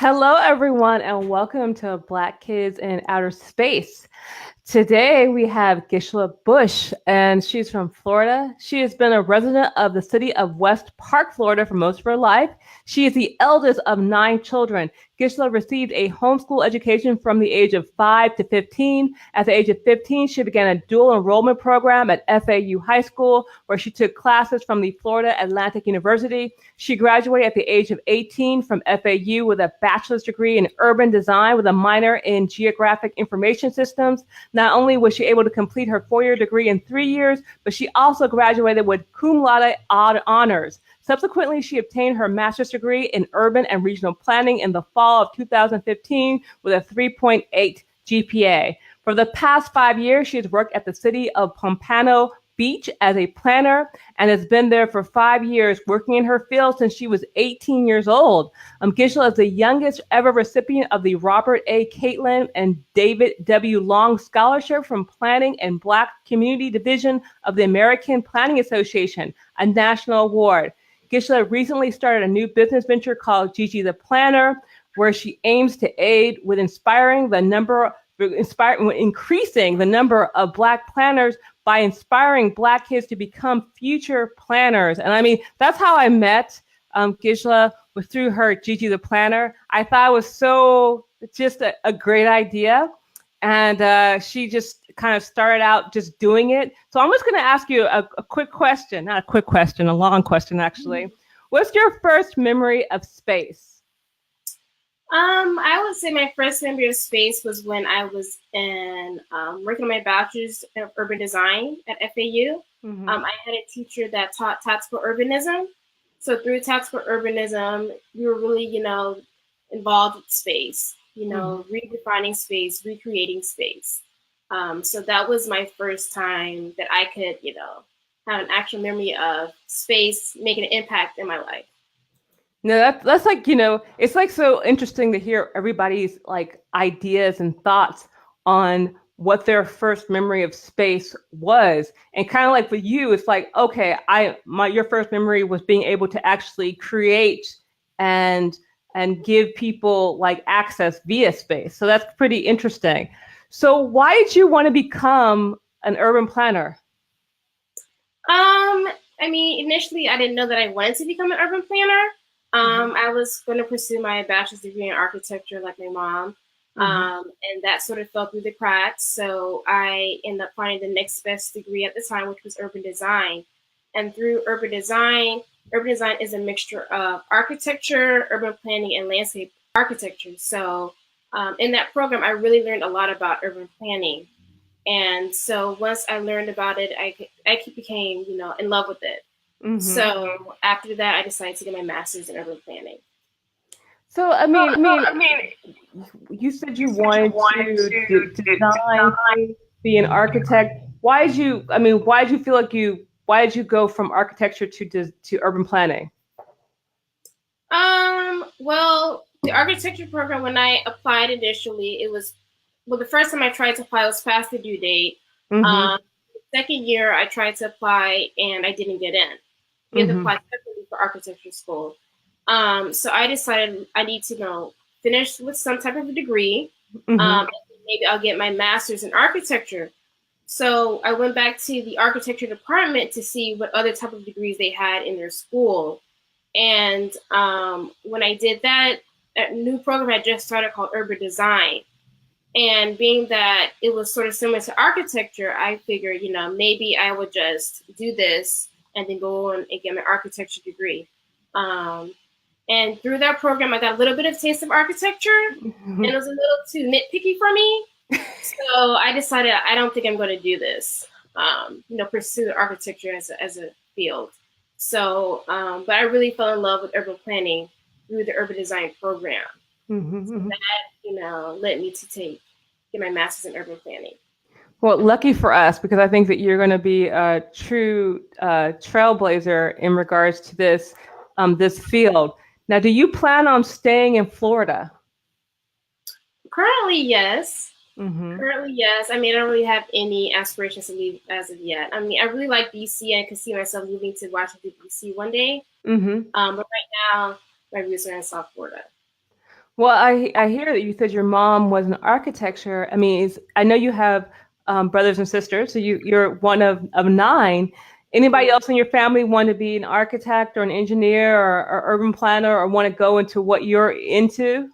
Hello, everyone, and welcome to Black Kids in Outer Space. Today, we have Gisla Bush, and she's from Florida. She has been a resident of the city of West Park, Florida for most of her life. She is the eldest of 9 children. Gisla received a homeschool education from the age of 5 to 15. At the age of 15, she began a dual enrollment program at FAU High School, where she took classes from the Florida Atlantic University. She graduated at the age of 18 from FAU with a bachelor's degree in urban design with a minor in geographic information systems. Not only was she able to complete her 4-year degree in 3 years, but she also graduated with cum laude honors. Subsequently, she obtained her master's degree in urban and regional planning in the fall of 2015 with a 3.8 GPA. For the past 5 years, she has worked at the city of Pompano Beach as a planner and has been there for 5 years, working in her field since she was 18 years old. Gisla is the youngest ever recipient of the Robert A. Caitlin and David W. Long Scholarship from Planning and Black Community Division of the American Planning Association, a national award. Gisla recently started a new business venture called Gigi the Planner, where she aims to aid with increasing the number of Black planners by inspiring Black kids to become future planners. And I mean, that's how I met Gisla, was through her Gigi the Planner. I thought it was just a great idea. And she just kind of started out just doing it. So I'm just going to ask you a quick question, not a quick question, a long question, actually. What's your first memory of space? I would say my first memory of space was when I was in working on my bachelor's of urban design at FAU. Mm-hmm. I had a teacher that taught tactical urbanism. So through tactical urbanism, we were really, involved with space, redefining space, recreating space. So that was my first time that I could, have an actual memory of space making an impact in my life. No, that's like, it's like so interesting to hear everybody's like ideas and thoughts on what their first memory of space was. And kind of like for you, it's like, okay, your first memory was being able to actually create and give people like access via space. So that's pretty interesting. So why did you want to become an urban planner? Initially I didn't know that I wanted to become an urban planner. I was going to pursue my bachelor's degree in architecture like my mom. And that sort of fell through the cracks. So I ended up finding the next best degree at the time, which was urban design. And through urban design is a mixture of architecture, urban planning, and landscape architecture. So in that program, I really learned a lot about urban planning. And so once I learned about it, I became, in love with it. Mm-hmm. So after that, I decided to get my master's in urban planning. So, I mean, you said you wanted to design, be an architect. Why did you go from architecture to urban planning? Well, the architecture program, when I applied initially, the first time I tried to apply, it was past the due date. Mm-hmm. The second year I tried to apply and I didn't get in. You had to apply separately for architecture school. So I decided I need to finish with some type of a degree. And maybe I'll get my master's in architecture. So I went back to the architecture department to see what other type of degrees they had in their school. And when I did that, a new program had just started called urban design. And being that it was sort of similar to architecture, I figured, maybe I would just do this and then go on and get my architecture degree. And through that program, I got a little bit of taste of architecture, and it was a little too nitpicky for me. So I decided I don't think I'm going to do this, pursue architecture as a field. So, but I really fell in love with urban planning through the urban design program. Mm-hmm. So that, led me to get my master's in urban planning. Well, lucky for us, because I think that you're going to be a true trailblazer in regards to this field. Now, do you plan on staying in Florida? Currently, yes. Mm-hmm. Currently, yes. I don't really have any aspirations to leave as of yet. I really like DC and I could see myself moving to Washington, DC one day. Mm-hmm. But right now, my roots are in South Florida. Well, I hear that you said your mom was in architecture. I mean, I know you have brothers and sisters, so you're one of nine. Anybody Mhm. else in your family want to be an architect or an engineer or urban planner or want to go into what you're into?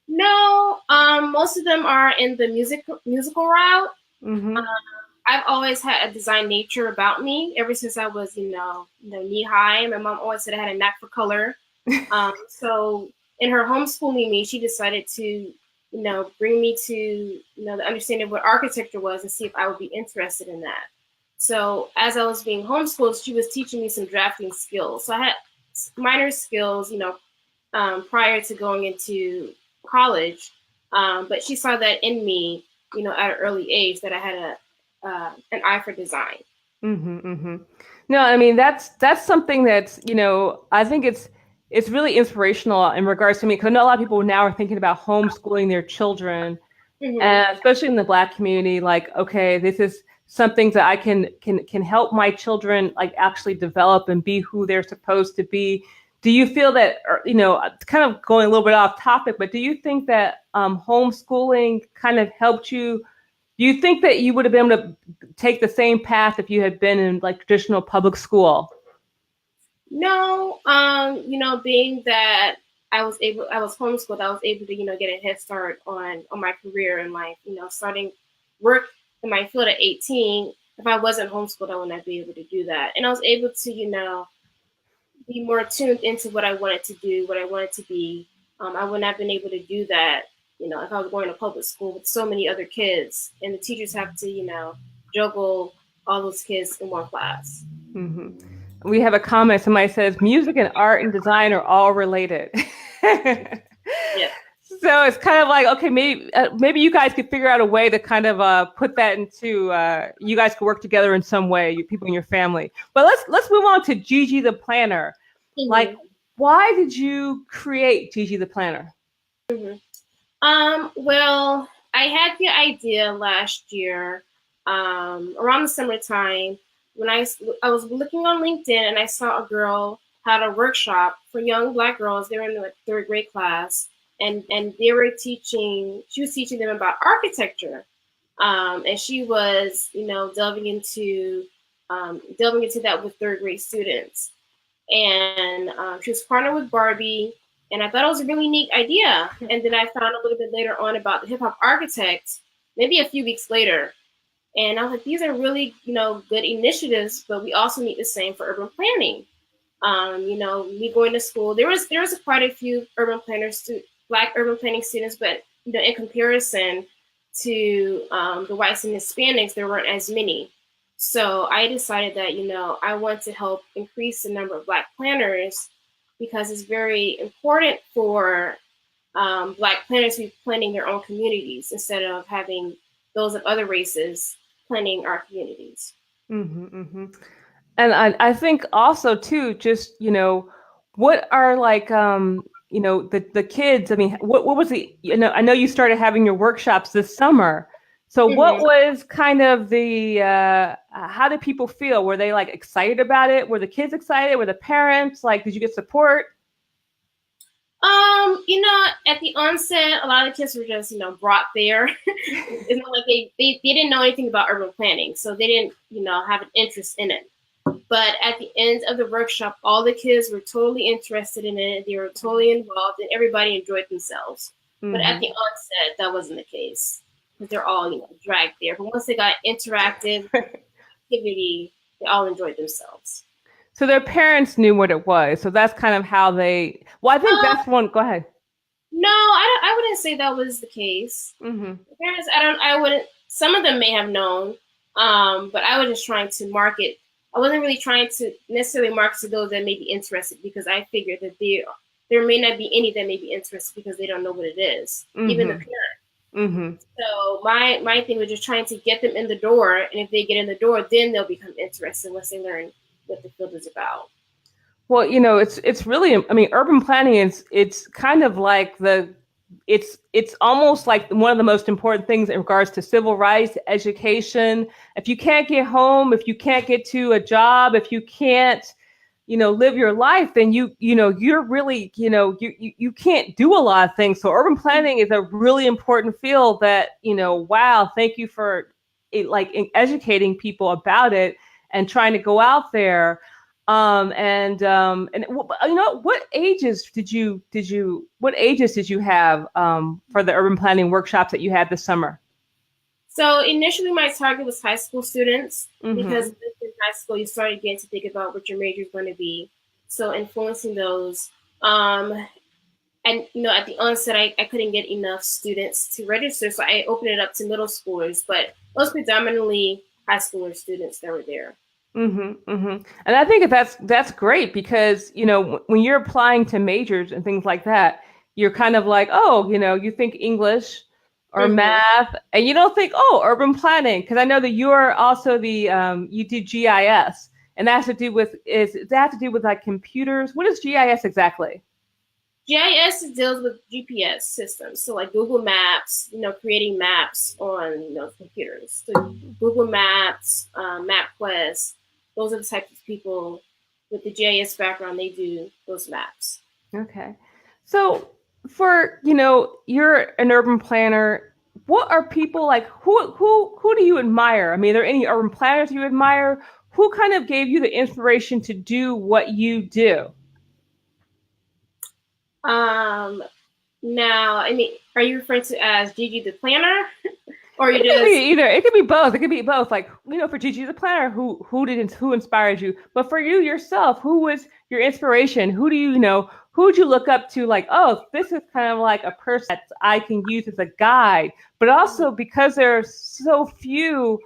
No, most of them are in the musical route. Mm-hmm. I've always had a design nature about me ever since I was, knee high. My mom always said I had a knack for color. So in her homeschooling me, she decided to, bring me to, the understanding of what architecture was and see if I would be interested in that. So as I was being homeschooled, she was teaching me some drafting skills. So I had minor skills, prior to going into college. But she saw that in me, at an early age that I had an eye for design. Mm-hmm, mm-hmm. No, I mean that's something that's, I think it's really inspirational in regards to me because I know a lot of people now are thinking about homeschooling their children, Mm-hmm. and especially in the Black community, like, okay, this is something that I can help my children like actually develop and be who they're supposed to be. Do you feel that, or, kind of going a little bit off topic, but do you think that homeschooling kind of helped you? Do you think that you would have been able to take the same path if you had been in like traditional public school? No, being that I was homeschooled, I was able to, get a head start on my career in life. Starting work in my field at 18. If I wasn't homeschooled, I would not be able to do that. And I was able to, be more tuned into what I wanted to do, what I wanted to be. I would not have been able to do that, if I was going to public school with so many other kids, and the teachers have to, juggle all those kids in one class. Hmm. We have a comment. Somebody says music and art and design are all related. Yeah. So it's kind of like, okay, maybe you guys could figure out a way to kind of put that into you guys could work together in some way, you people in your family. But let's move on to Gigi the Planner. Like, Mm-hmm. why did you create Gigi the Planner? Mm-hmm. Well, I had the idea last year, around the summertime, when I was looking on LinkedIn and I saw a girl had a workshop for young Black girls. They were in the third grade class, and she was teaching them about architecture, and she was, delving into that with third grade students, and she was partnered with Barbie. And I thought it was a really neat idea. And then I found a little bit later on about the hip hop architect, maybe a few weeks later. And I was like, these are really, good initiatives, but we also need the same for urban planning. Me going to school, there was quite a few urban planners, Black urban planning students, but in comparison to the whites and Hispanics, there weren't as many. So I decided that, I want to help increase the number of Black planners because it's very important for Black planners to be planning their own communities instead of having those of other races planning our communities. Mm-hmm, mm-hmm. And I think also too, just, what are like, the kids, I mean, what was I know you started having your workshops this summer. So what Mm-hmm. was kind of how did people feel? Were they like excited about it? Were the kids excited? Were the parents like, did you get support? At the onset, a lot of kids were just, brought there. It's not like they didn't know anything about urban planning, so they didn't, have an interest in it. But at the end of the workshop, all the kids were totally interested in it. They were totally involved, and everybody enjoyed themselves. But at Mm-hmm. the onset, that wasn't the case because they're all, dragged there. But once they got interactive activity, they all enjoyed themselves. So their parents knew what it was. So that's kind of how well, I think Uh, that's one, go ahead. no, I wouldn't say that was the case. Mm-hmm. The parents, I wouldn't. Some of them may have known, but I was just trying to market. I wasn't really trying to necessarily market to those that may be interested because I figured that there may not be any that may be interested because they don't know what it is, even the Mm-hmm. parent. Mm-hmm. So my thing was just trying to get them in the door, and if they get in the door, then they'll become interested once they learn what the field is about. Well, it's really, I mean, urban planning is it's kind of like it's almost like one of the most important things in regards to civil rights, education. If you can't get home, if you can't get to a job, if you can't live your life, then you're really, you can't do a lot of things. So urban planning is a really important field that, wow, thank you for educating people about it and trying to go out there. What ages did you have for the urban planning workshops that you had this summer? So initially my target was high school students, because in high school you started getting to think about what your major is going to be. So influencing those. And at the onset I couldn't get enough students to register, so I opened it up to middle schoolers, but it was predominantly high schooler students that were there. And I think that's great, because when you're applying to majors and things like that, you're kind of like, oh, you think English or math, and you don't think, oh, urban planning, because I know that you're also the you do GIS, and that has to do with like computers. What is GIS exactly? GIS deals with GPS systems, so like Google Maps, creating maps on computers. So Google Maps, MapQuest, those are the types of people with the GIS background. They do those maps. Okay, so for you're an urban planner. What are people like? Who do you admire? I mean, are there any urban planners you admire? Who kind of gave you the inspiration to do what you do? Now, I mean, are you referring to as Gigi the Planner? Or it could be either. It could be both. It could be both. Like, for Gigi the Planner, who inspired you? But for you yourself, who was your inspiration? Who do who would you look up to? Like, oh, this is kind of like a person that I can use as a guide. But also, because there are so few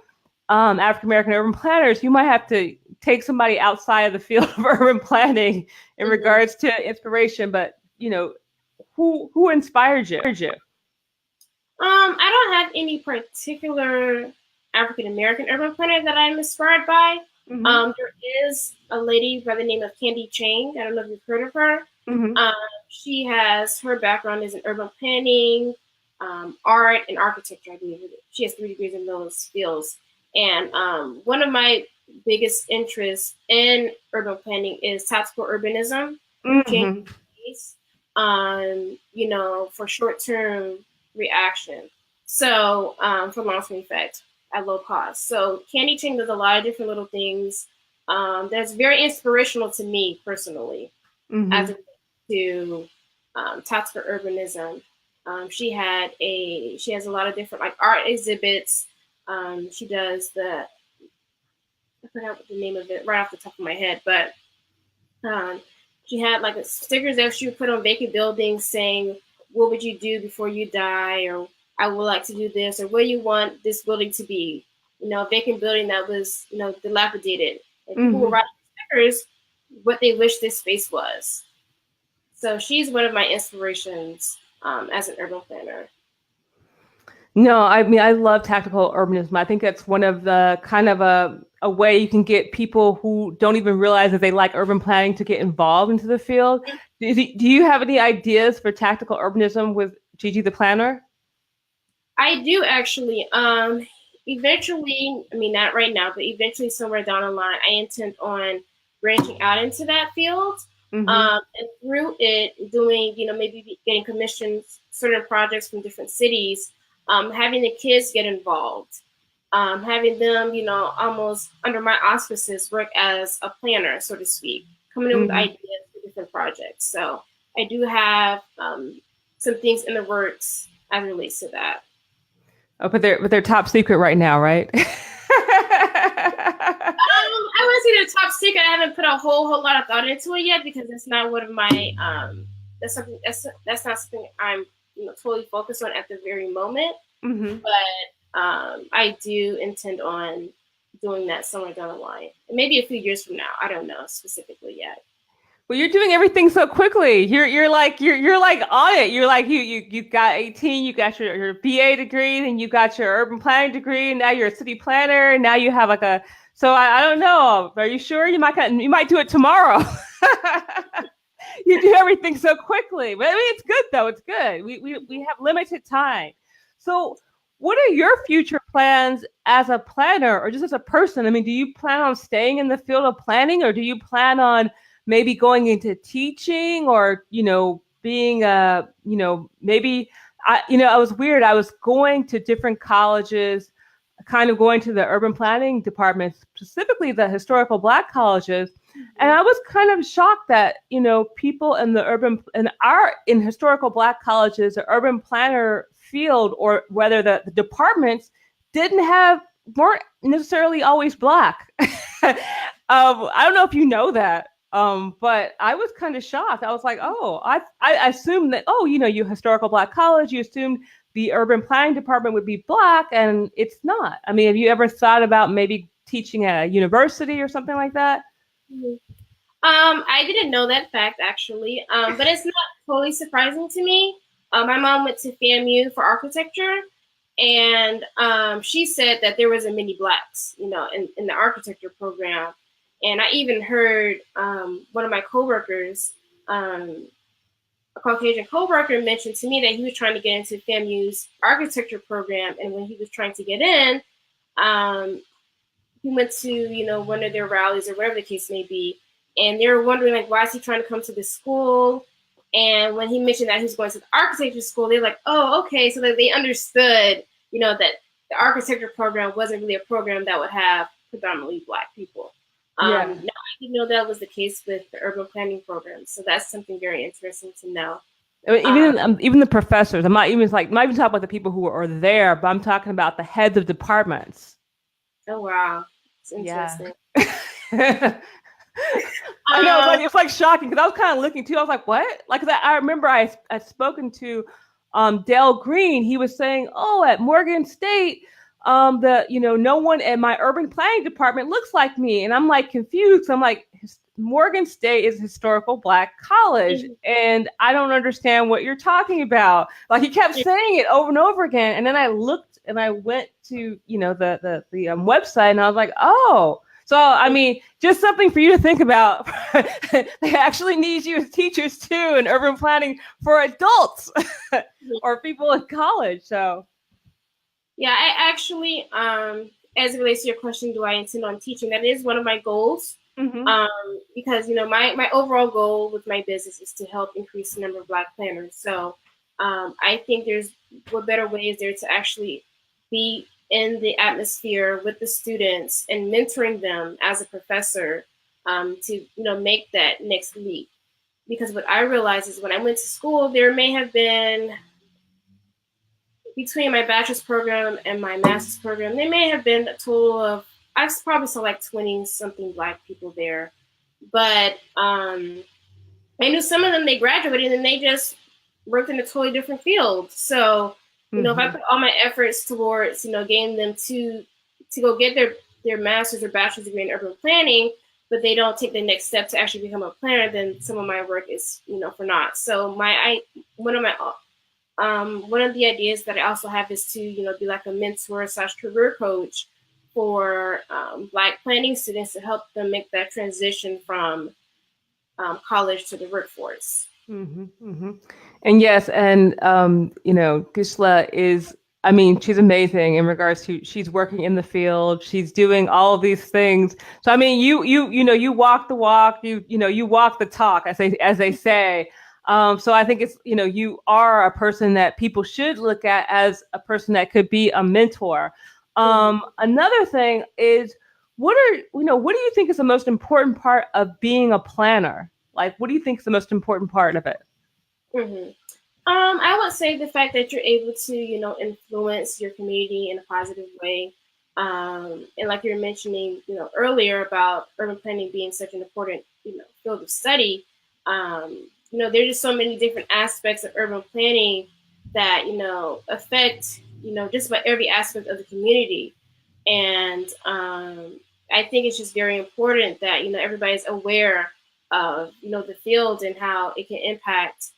African American urban planners, you might have to take somebody outside of the field of urban planning in regards to inspiration. But who inspired you? I don't have any particular African American urban planner that I'm inspired by. There is a lady by the name of Candy Chang. I don't know if you've heard of her. She has, her background is in urban planning, art, and architecture. I believe she has 3 degrees in those fields. And one of my biggest interests in urban planning is tactical urbanism, for short-term reaction. So for long-term effect at low cost. So Candy Ching does a lot of different little things that's very inspirational to me personally, as it relates to tactical urbanism. She has a lot of different like art exhibits. She does I forgot what the name of it right off the top of my head, but she had like stickers that she would put on vacant buildings saying, what would you do before you die? Or I would like to do this, or where you want this building to be. A vacant building that was, dilapidated. And people would write stickers what they wish this space was. So she's one of my inspirations as an urban planner. No, I mean, I love tactical urbanism. I think that's one of the kind of a way you can get people who don't even realize that they like urban planning to get involved into the field. Do you have any ideas for tactical urbanism with Gigi the Planner? I do actually. Eventually, I mean, not right now, but eventually somewhere down the line, I intend on branching out into that field. And through it, doing, maybe getting commissions, certain projects from different cities, having the kids get involved, having them, almost under my auspices work as a planner, so to speak, coming in with ideas for different projects. So I do have some things in the works as it relates to that. Oh, but they're top secret right now, right? I wouldn't say they're top secret. I haven't put a whole lot of thought into it yet, because that's not one of my that's not something I'm totally focused on at the very moment. But I do intend on doing that somewhere down the line, maybe a few years from now. I don't know specifically yet. Well, you're doing everything so quickly. You're like on it. You're like you got 18, you got your BA degree, and you got your urban planning degree, and now you're a city planner, and now you have like a. So I don't know. Are you sure you might do it tomorrow? You do everything so quickly, but I mean it's good though. It's good. We have limited time. So what are your future plans as a planner or just as a person? I mean, do you plan on staying in the field of planning, or do you plan on maybe going into teaching or, being maybe I was weird. I was going to different colleges, kind of going to the urban planning department, specifically the historical Black colleges. And I was kind of shocked that, people in in historical Black colleges, the urban planner field, or whether the departments weren't necessarily always Black. I don't know if you know that. But I was kind of shocked. I was like, oh, I assumed that, you historical Black college, you assumed the urban planning department would be Black, and it's not. I mean, have you ever thought about maybe teaching at a university or something like that? I didn't know that fact, actually, but it's not totally surprising to me. My mom went to FAMU for architecture, and she said that there wasn't many Blacks, in the architecture program. And I even heard one of my coworkers, a Caucasian coworker, mentioned to me that he was trying to get into FAMU's architecture program, and when he was trying to get in, he went to one of their rallies or whatever the case may be, and they were wondering, like, why is he trying to come to this school? And when he mentioned that he was going to the architecture school, they're like, oh, okay, so that they understood, that the architecture program wasn't really a program that would have predominantly Black people. No, I didn't know that was the case with the urban planning program, so that's something very interesting to know. I mean, even the professors. I'm not even talking about the people who are there, but I'm talking about the heads of departments. Oh wow, it's interesting. Yeah. I know it's like shocking because I was kind of looking too. I was like, what? Like, I remember I'd spoken to Dale Green. He was saying, oh, at Morgan State, no one in my urban planning department looks like me. And I'm like confused. I'm like, Morgan State is a historical Black college, and I don't understand what you're talking about. Like, he kept saying it over and over again. And then I looked and I went to, the website, and I was like, oh. So, I mean, just something for you to think about. They actually need you as teachers too in urban planning for adults or people in college. So. Yeah, I actually, as it relates to your question, do I intend on teaching? That is one of my goals. Because, my overall goal with my business is to help increase the number of Black planners. So I think there's what better way is there to actually be in the atmosphere with the students and mentoring them as a professor to, make that next leap. Because what I realized is when I went to school, there may have been, between my bachelor's program and my master's program, there may have been a total of, I probably saw like 20-something Black people there. But I knew some of them, they graduated and they just worked in a totally different field. So, if I put all my efforts towards, getting them to go get their master's or bachelor's degree in urban planning, but they don't take the next step to actually become a planner, then some of my work is, for naught. So one of the ideas that I also have is to, be like a mentor / career coach for Black planning students to help them make that transition from college to the workforce. And yes, and Gisla is, I mean, she's amazing in regards to, she's working in the field, she's doing all of these things. So I mean, you walk the walk, you walk the talk, as they say. So I think it's, you are a person that people should look at as a person that could be a mentor. Another thing is, what do you think is the most important part of being a planner? Like, what do you think is the most important part of it? I would say the fact that you're able to, influence your community in a positive way. And like you were mentioning, earlier about urban planning being such an important, field of study. There's just so many different aspects of urban planning that, affect, just about every aspect of the community. And I think it's just very important that, everybody's aware of, the field and how it can impact,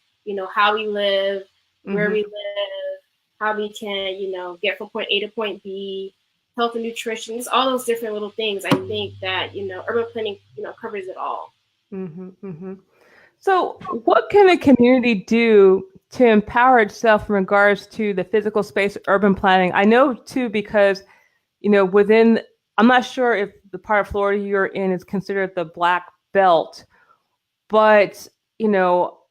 how we live, where we live, how we can, get from point A to point B, health and nutrition, just all those different little things. I think that, urban planning, covers it all. So what can a community do to empower itself in regards to the physical space urban planning? I know too, because, I'm not sure if the part of Florida you're in is considered the Black Belt, but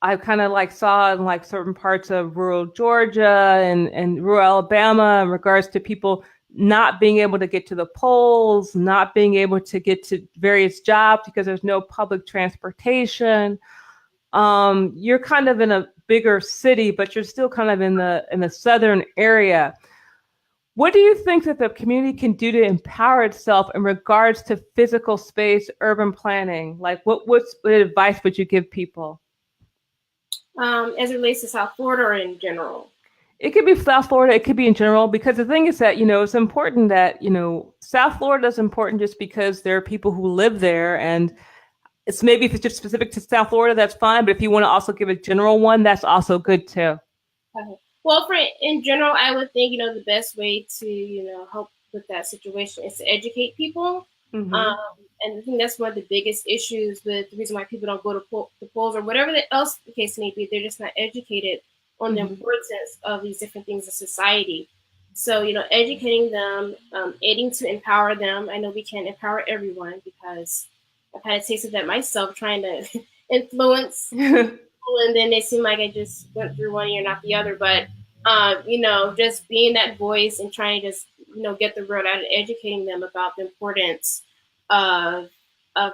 I kind of like saw in like certain parts of rural Georgia and rural Alabama in regards to people not being able to get to the polls, not being able to get to various jobs because there's no public transportation. You're kind of in a bigger city, but you're still kind of in the southern area. What do you think that the community can do to empower itself in regards to physical space, urban planning? Like, what advice would you give people? As it relates to South Florida or in general? It could be South Florida, it could be in general, because the thing is that, it's important that, South Florida is important just because there are people who live there. And it's maybe if it's just specific to South Florida, that's fine. But if you want to also give a general one, that's also good too. Okay. Well, in general, I would think, the best way to, help with that situation is to educate people. Mm-hmm. And I think that's one of the biggest issues with the reason why people don't go to the polls or whatever else the case may be. They're just not educated on Mm-hmm. the importance of these different things in society. So, educating them, aiding to empower them. I know we can't empower everyone because I've had a taste of that myself, trying to influence people, and then it seemed like I just went through one ear, not the other. But, just being that voice and trying to just, get the word out and educating them about the importance of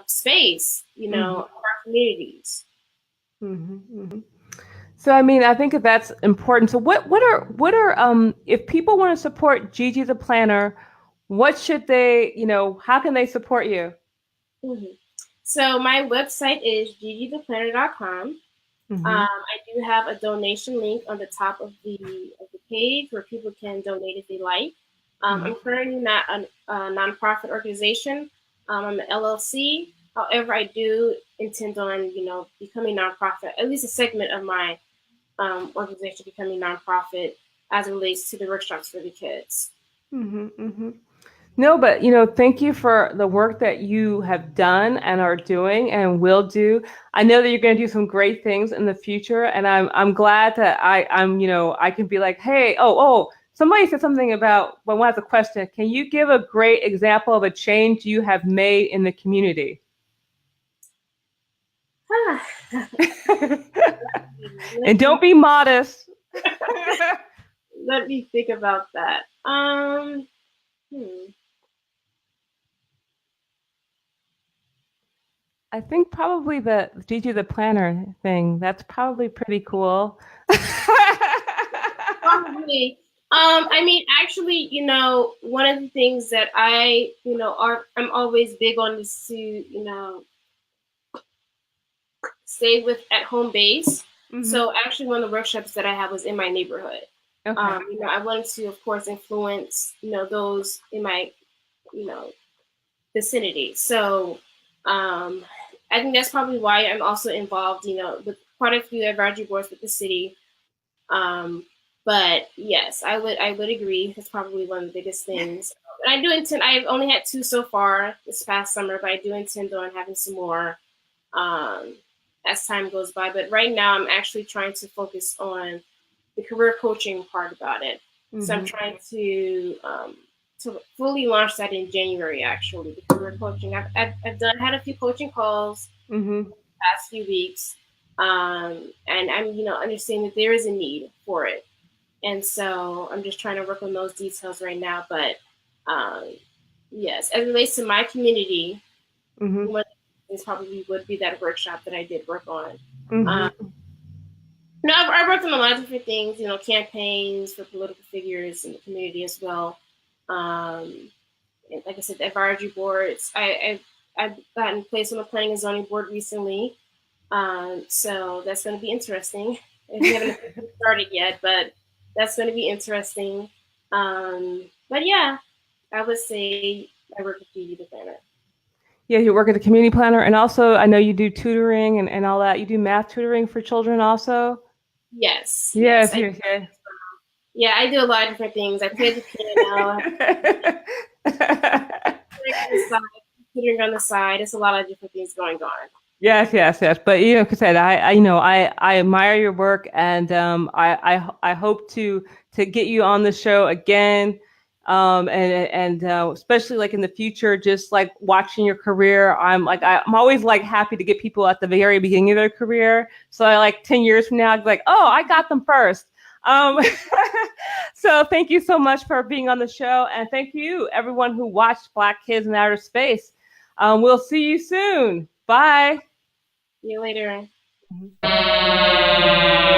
space, Mm-hmm. Our communities. Mm-hmm. Mm-hmm. So, I mean, I think that that's important. So what are if people want to support Gigi the Planner, what should they, how can they support you? Mm-hmm. So my website is gigitheplanner.com. Mm-hmm. I do have a donation link on the top of the page where people can donate if they like. Mm-hmm. I'm currently not a nonprofit organization. I'm an LLC. However, I do intend on, becoming nonprofit, at least a segment of my organization becoming nonprofit as it relates to the workshops for the kids. Mm-hmm. Mm-hmm. No, but thank you for the work that you have done and are doing and will do. I know that you're going to do some great things in the future, and I'm glad that I can be like, hey, somebody said something about, well, one has a question. Can you give a great example of a change you have made in the community? And don't be modest. Let me think about that. I think probably the Gigi the Planner thing. That's probably pretty cool. Probably. I mean, actually, one of the things that I'm always big on is to, stay with at home base. Mm-hmm. So actually, one of the workshops that I had was in my neighborhood. Okay. I wanted to, of course, influence, those in my, vicinity. So I think that's probably why I'm also involved, with quite a few advisory boards with the city. But yes, I would agree. That's probably one of the biggest things. And I do intend. I've only had 2 so far this past summer, but I do intend on having some more as time goes by. But right now, I'm actually trying to focus on the career coaching part about it. Mm-hmm. So I'm trying to fully launch that in January. Actually, the career coaching. I've had a few coaching calls the past few weeks, and I'm understanding that there is a need for it. And so I'm just trying to work on those details right now. But yes, as it relates to my community, one of the things probably would be that workshop that I did work on. I worked on a lot of different things, campaigns for political figures in the community as well. And like I said, the advisory boards. I've gotten placed on the planning and zoning board recently. So that's going to be interesting. We haven't started yet, but that's going to be interesting. But yeah, I would say I work with Gigi the Planner. Yeah, you work at the community planner, and also I know you do tutoring and all that. You do math tutoring for children also? Yes. Yes. Yeah, I do a lot of different things. I play the piano. Tutoring on the side. It's a lot of different things going on. Yes. But like I said, I admire your work, and I hope to get you on the show again. And especially like in the future, just like watching your career, I'm always like happy to get people at the very beginning of their career. So I like 10 years from now, I'd be like, oh, I got them first. So thank you so much for being on the show. And thank you, everyone who watched Black Kids in Outer Space. We'll see you soon. Bye. See you later. Mm-hmm.